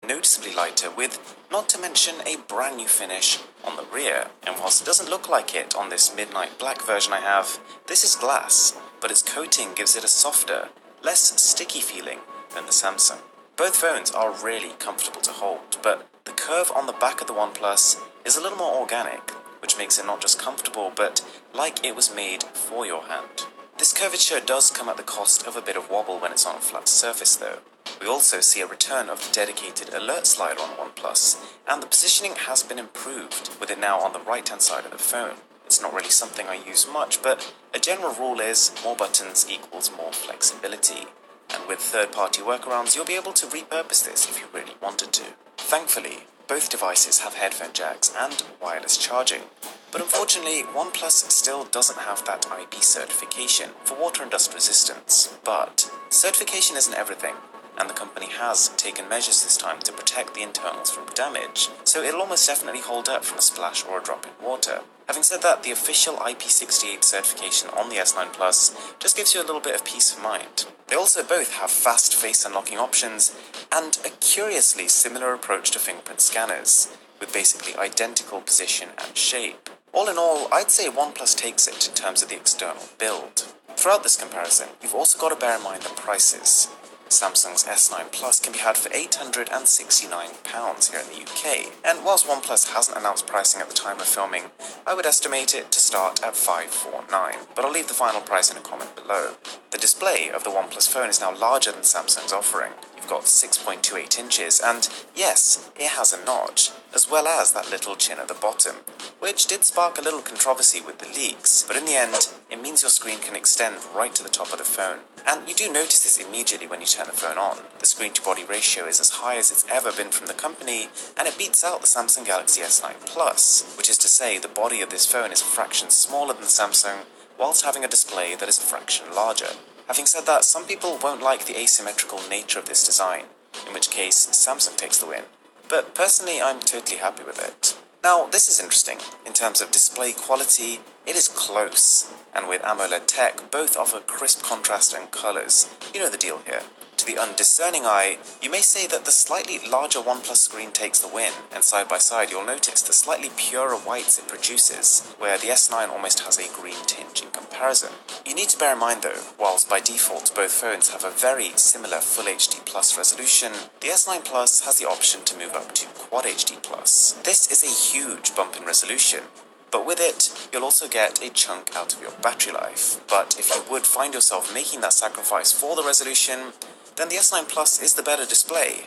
noticeably lighter, with not to mention a brand new finish on the rear. And whilst it doesn't look like it on this midnight black version I have, this is glass, but its coating gives it a softer, less sticky feeling than the Samsung. Both phones are really comfortable to hold, but the curve on the back of the OnePlus is a little more organic, which makes it not just comfortable, but like it was made for your hand. This curvature does come at the cost of a bit of wobble when it's on a flat surface though. We also see a return of the dedicated alert slider on OnePlus, and the positioning has been improved, with it now on the right hand side of the phone. It's not really something I use much, but a general rule is more buttons equals more flexibility. And with third-party workarounds, you'll be able to repurpose this if you really wanted to. Thankfully, both devices have headphone jacks and wireless charging, but unfortunately, OnePlus still doesn't have that IP certification for water and dust resistance. But certification isn't everything, and the company has taken measures this time to protect the internals from damage, so it'll almost definitely hold up from a splash or a drop in water. Having said that, the official IP68 certification on the S9 Plus just gives you a little bit of peace of mind. They also both have fast face unlocking options and a curiously similar approach to fingerprint scanners, with basically identical position and shape. All in all, I'd say OnePlus takes it in terms of the external build. Throughout this comparison, you've also got to bear in mind the prices. Samsung's S9 Plus can be had for £869 here in the UK, and whilst OnePlus hasn't announced pricing at the time of filming, I would estimate it to start at £549, but I'll leave the final price in a comment below. The display of the OnePlus phone is now larger than Samsung's offering. You've got 6.28 inches, and yes, it has a notch, as well as that little chin at the bottom, which did spark a little controversy with the leaks, but in the end, it means your screen can extend right to the top of the phone. And you do notice this immediately when you turn the phone on. The screen-to-body ratio is as high as it's ever been from the company, and it beats out the Samsung Galaxy S9 Plus, which is to say the body of this phone is a fraction smaller than Samsung, whilst having a display that is a fraction larger. Having said that, some people won't like the asymmetrical nature of this design, in which case Samsung takes the win. But personally, I'm totally happy with it. Now, this is interesting. In terms of display quality, it is close, and with AMOLED tech, both offer crisp contrast and colors. You know the deal here. To the undiscerning eye, you may say that the slightly larger OnePlus screen takes the win, and side by side you'll notice the slightly purer whites it produces, where the S9 almost has a green tinge in comparison. You need to bear in mind though, whilst by default both phones have a very similar Full HD Plus resolution, the S9 Plus has the option to move up to Quad HD Plus. This is a huge bump in resolution, but with it, you'll also get a chunk out of your battery life. But if you would find yourself making that sacrifice for the resolution, then the S9 Plus is the better display.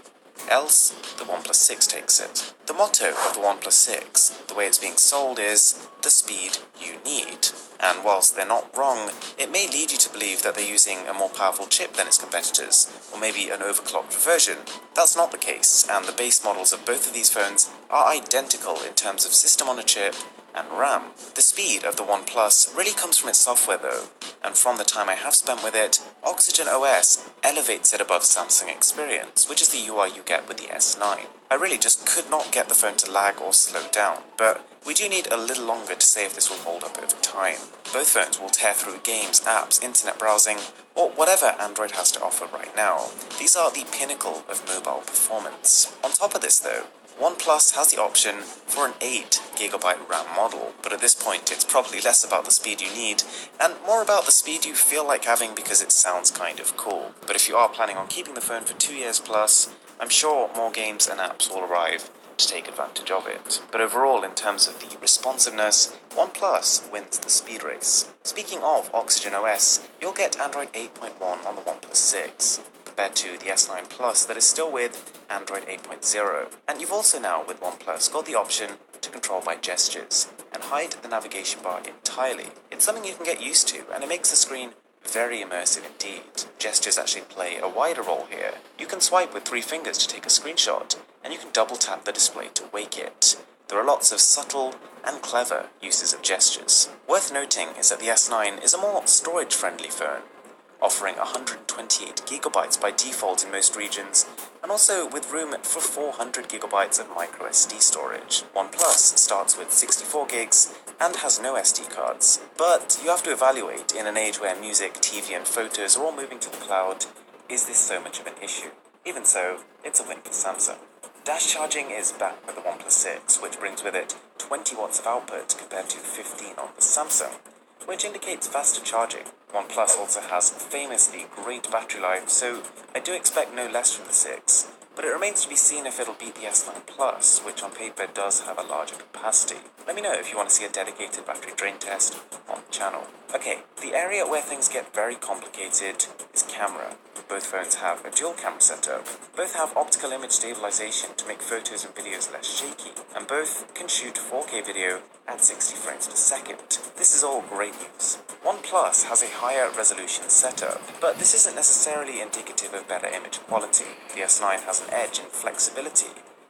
Else, the OnePlus 6 takes it. The motto of the OnePlus 6, the way it's being sold, is the speed you need. And whilst they're not wrong, it may lead you to believe that they're using a more powerful chip than its competitors, or maybe an overclocked version. That's not the case, and the base models of both of these phones are identical in terms of system on a chip and RAM. The speed of the OnePlus really comes from its software though, and from the time I have spent with it, Oxygen OS elevates it above Samsung Experience, which is the UI you get with the S9. I really just could not get the phone to lag or slow down, but we do need a little longer to say if this will hold up over time. Both phones will tear through games, apps, internet browsing, or whatever Android has to offer right now. These are the pinnacle of mobile performance. On top of this though, OnePlus has the option for an 8GB RAM model, but at this point it's probably less about the speed you need and more about the speed you feel like having because it sounds kind of cool. But if you are planning on keeping the phone for 2 years plus, I'm sure more games and apps will arrive to take advantage of it. But overall, in terms of the responsiveness, OnePlus wins the speed race. Speaking of Oxygen OS, you'll get Android 8.1 on the OnePlus 6. Compared to the S9 Plus that is still with Android 8.0. And you've also now, with OnePlus, got the option to control by gestures and hide the navigation bar entirely. It's something you can get used to, and it makes the screen very immersive indeed. Gestures actually play a wider role here. You can swipe with 3 fingers to take a screenshot, and you can double tap the display to wake it. There are lots of subtle and clever uses of gestures. Worth noting is that the S9 is a more storage-friendly phone, offering 128GB by default in most regions, and also with room for 400GB of microSD storage. OnePlus starts with 64GB and has no SD cards, but you have to evaluate, in an age where music, TV and photos are all moving to the cloud, is this so much of an issue? Even so, it's a win for Samsung. Dash charging is back with the OnePlus 6, which brings with it 20 watts of output compared to 15 on the Samsung, which indicates faster charging. OnePlus also has famously great battery life, so I do expect no less from the 6, but it remains to be seen if it'll beat the S9 Plus, which on paper does have a larger capacity. Let me know if you want to see a dedicated battery drain test on the channel. Okay, the area where things get very complicated is camera. Both phones have a dual camera setup, both have optical image stabilization to make photos and videos less shaky, and both can shoot 4K video at 60 frames per second. This is all great news. OnePlus has a higher resolution setup, but this isn't necessarily indicative of better image quality. The S9 has an edge in flexibility.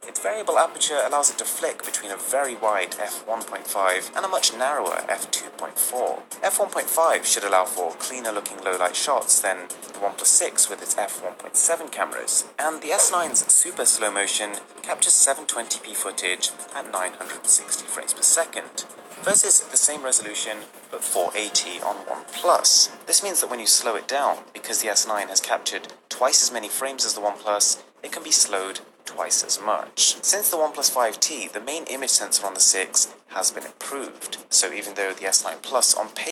Its variable aperture allows it to flick between a very wide f1.5 and a much narrower f2.4. f1.5 should allow for cleaner looking low light shots than the OnePlus 6 with its f1.7 cameras, and the S9's super slow motion captures 720p footage at 960 frames per second, versus the same resolution but 480 on OnePlus. This means that when you slow it down, because the S9 has captured twice as many frames as the OnePlus, it can be slowed twice as much. Since the OnePlus 5T, the main image sensor on the 6 has been improved, so even though the S9 Plus on paper